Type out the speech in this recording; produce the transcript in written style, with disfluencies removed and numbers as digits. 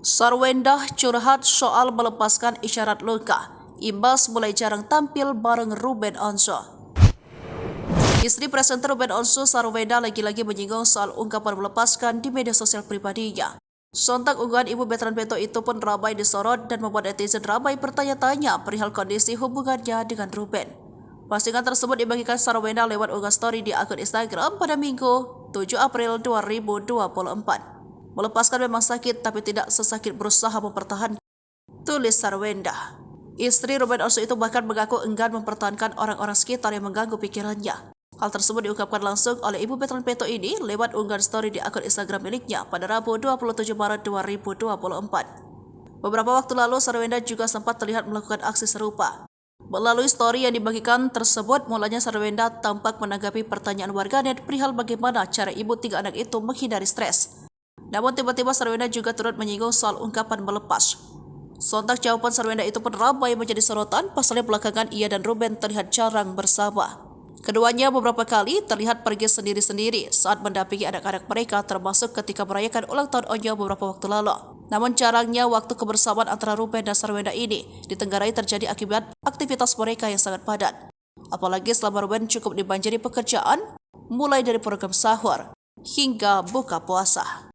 Sarwendah curhat soal melepaskan isyarat luka. Imbas mulai jarang tampil bareng Ruben Onsu. Istri presenter Ruben Onsu, Sarwendah, lagi-lagi menyinggung soal ungkapan melepaskan di media sosial pribadinya. Sontak unggahan ibu veteran Beto itu pun ramai disorot dan membuat netizen ramai bertanya-tanya perihal kondisi hubungannya dengan Ruben. Postingan tersebut dibagikan Sarwendah lewat unggah story di akun Instagram pada Minggu, 7 April 2024. Melepaskan memang sakit, tapi tidak sesakit berusaha mempertahankan, tulis Sarwendah. Istri Ruben Onsu itu bahkan mengaku enggan mempertahankan orang-orang sekitar yang mengganggu pikirannya. Hal tersebut diungkapkan langsung oleh ibu veteran Beto ini lewat unggahan story di akun Instagram miliknya pada Rabu 27 Maret 2024. Beberapa waktu lalu, Sarwendah juga sempat terlihat melakukan aksi serupa. Melalui story yang dibagikan tersebut, mulanya Sarwendah tampak menanggapi pertanyaan warganet perihal bagaimana cara ibu 3 anak itu menghindari stres. Namun tiba-tiba Sarwendah juga turut menyinggung soal ungkapan melepas. Sontak jawaban Sarwendah itu pun ramai menjadi sorotan, pasalnya belakangan ia dan Ruben terlihat jarang bersama. Keduanya beberapa kali terlihat pergi sendiri-sendiri saat mendampingi anak-anak mereka, termasuk ketika merayakan ulang tahun Onyo beberapa waktu lalu. Namun jarangnya waktu kebersamaan antara Ruben dan Sarwendah ini ditenggarai terjadi akibat aktivitas mereka yang sangat padat. Apalagi selama Ruben cukup dibanjiri pekerjaan, mulai dari program sahur hingga buka puasa.